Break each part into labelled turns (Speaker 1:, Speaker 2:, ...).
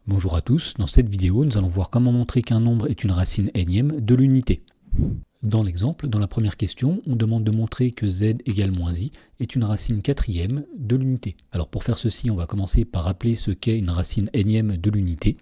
Speaker 1: Bonjour à tous, dans cette vidéo nous allons voir comment montrer qu'un nombre est une racine énième de l'unité. Dans l'exemple, dans la première question, on demande de montrer que z égale moins i est une racine quatrième de l'unité. Alors pour faire ceci, on va commencer par rappeler ce qu'est une racine énième de l'unité.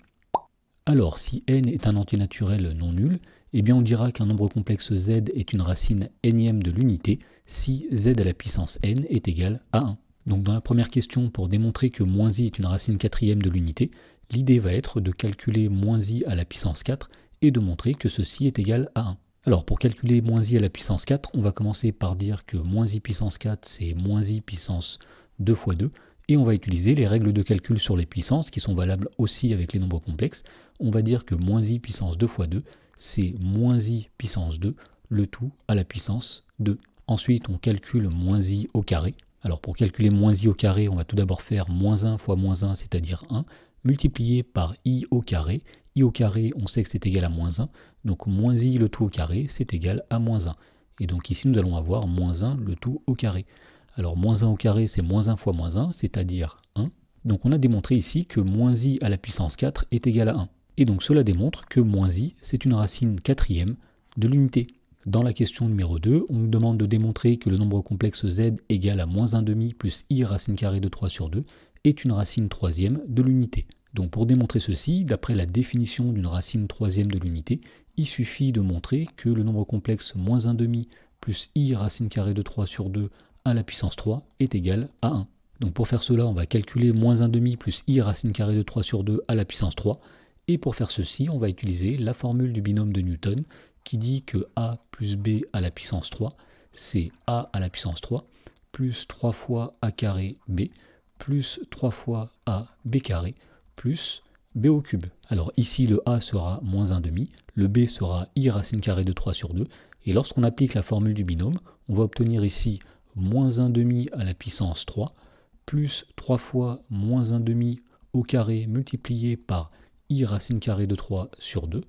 Speaker 1: Alors si n est un entier naturel non nul, eh bien on dira qu'un nombre complexe z est une racine énième de l'unité si z à la puissance n est égal à 1. Donc dans la première question, pour démontrer que moins i est une racine quatrième de l'unité, l'idée va être de calculer moins i à la puissance 4 et de montrer que ceci est égal à 1. Alors pour calculer moins i à la puissance 4, on va commencer par dire que moins i puissance 4 c'est moins i puissance 2 fois 2 et on va utiliser les règles de calcul sur les puissances qui sont valables aussi avec les nombres complexes. On va dire que moins i puissance 2 fois 2 c'est moins i puissance 2, le tout à la puissance 2. Ensuite on calcule moins i au carré. Alors pour calculer moins i au carré, on va tout d'abord faire moins 1 fois moins 1, c'est-à-dire 1, multiplié par i au carré. I au carré, on sait que c'est égal à moins 1, donc moins i le tout au carré, c'est égal à moins 1. Et donc ici, nous allons avoir moins 1 le tout au carré. Alors moins 1 au carré, c'est moins 1 fois moins 1, c'est-à-dire 1. Donc on a démontré ici que moins i à la puissance 4 est égal à 1. Et donc cela démontre que moins i, c'est une racine quatrième de l'unité. Dans la question numéro 2, on nous demande de démontrer que le nombre complexe z égale à moins 1 demi plus i racine carrée de 3 sur 2 est une racine troisième de l'unité. Donc pour démontrer ceci, d'après la définition d'une racine troisième de l'unité, il suffit de montrer que le nombre complexe moins 1 demi plus i racine carrée de 3 sur 2 à la puissance 3 est égal à 1. Donc pour faire cela, on va calculer moins 1 demi plus i racine carrée de 3 sur 2 à la puissance 3. Et pour faire ceci, on va utiliser la formule du binôme de Newton qui dit que a plus b à la puissance 3, c'est a à la puissance 3 plus 3 fois a carré b plus 3 fois a b carré plus b au cube. Alors ici le a sera moins 1 demi, le b sera i racine carrée de 3 sur 2, et lorsqu'on applique la formule du binôme, on va obtenir ici moins 1 demi à la puissance 3 plus 3 fois moins 1 demi au carré multiplié par i racine carrée de 3 sur 2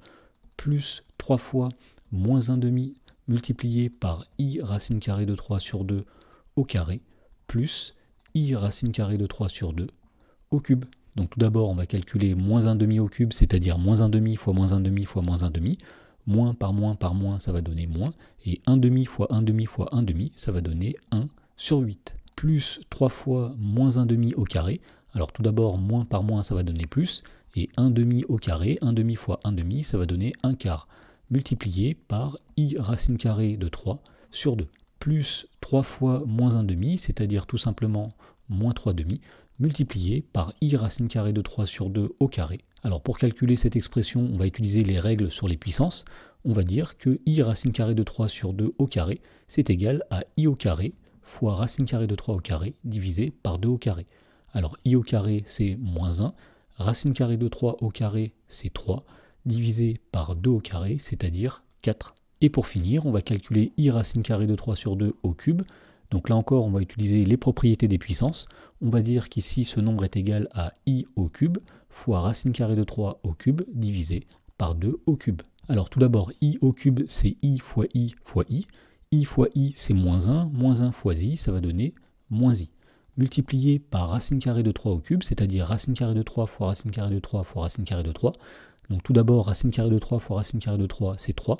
Speaker 1: plus 3 fois moins 1 demi multiplié par i racine carrée de 3 sur 2 au carré plus i racine carrée de 3 sur 2 au cube. Donc tout d'abord on va calculer moins 1 demi au cube, c'est-à-dire moins 1 demi fois moins 1 demi fois moins 1 demi. Moins par moins ça va donner moins. Et 1 demi fois 1 demi fois 1 demi, ça va donner 1 sur 8. Plus 3 fois moins 1 demi au carré. Alors tout d'abord moins par moins ça va donner plus. Et 1 demi au carré, 1 demi fois 1 demi, ça va donner 1 quart. Multiplié par i racine carrée de 3 sur 2. Plus 3 fois moins 1 demi, c'est-à-dire tout simplement moins 3 demi, multiplié par i racine carrée de 3 sur 2 au carré. Alors pour calculer cette expression, on va utiliser les règles sur les puissances. On va dire que i racine carrée de 3 sur 2 au carré, c'est égal à i au carré fois racine carrée de 3 au carré divisé par 2 au carré. Alors i au carré, c'est moins 1. Racine carrée de 3 au carré, c'est 3, divisé par 2 au carré, c'est-à-dire 4. Et pour finir, on va calculer i racine carrée de 3 sur 2 au cube. Donc là encore, on va utiliser les propriétés des puissances. On va dire qu'ici, ce nombre est égal à i au cube fois racine carrée de 3 au cube divisé par 2 au cube. Alors tout d'abord, i au cube, c'est i fois i fois i. I fois i, c'est moins 1 fois i, ça va donner moins i. Multiplié par racine carrée de 3 au cube, c'est-à-dire racine carrée de 3 fois racine carrée de 3 fois racine carrée de 3. Donc tout d'abord, racine carrée de 3 fois racine carrée de 3, c'est 3.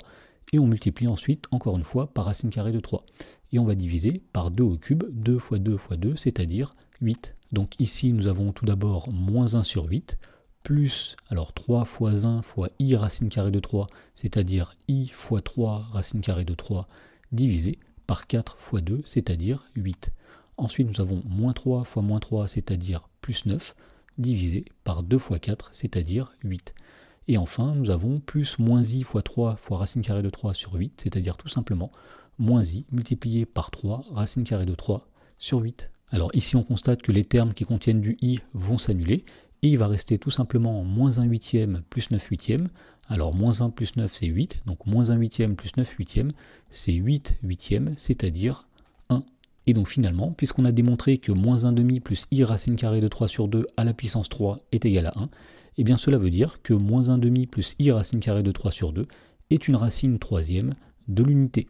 Speaker 1: Et on multiplie ensuite, encore une fois, par racine carrée de 3. Et on va diviser par 2 au cube, 2 fois 2 fois 2, c'est-à-dire 8. Donc ici, nous avons tout d'abord moins 1 sur 8, plus, alors 3 fois 1 fois i racine carrée de 3, c'est-à-dire i fois 3 racine carrée de 3, divisé par 4 fois 2, c'est-à-dire 8. Ensuite, nous avons moins 3 fois moins 3, c'est-à-dire plus 9, divisé par 2 fois 4, c'est-à-dire 8. Et enfin, nous avons plus moins i fois 3 fois racine carrée de 3 sur 8, c'est-à-dire tout simplement moins i multiplié par 3 racine carrée de 3 sur 8. Alors ici, on constate que les termes qui contiennent du i vont s'annuler, et il va rester tout simplement moins 1 huitième plus 9 huitièmes. Alors moins 1 plus 9, c'est 8, donc moins 1 huitième plus 9 huitièmes, c'est 8 huitièmes, c'est-à-dire 1. Et donc finalement, puisqu'on a démontré que moins 1 demi plus i racine carrée de 3 sur 2 à la puissance 3 est égal à 1, et bien cela veut dire que moins 1 demi plus i racine carrée de 3 sur 2 est une racine troisième de l'unité.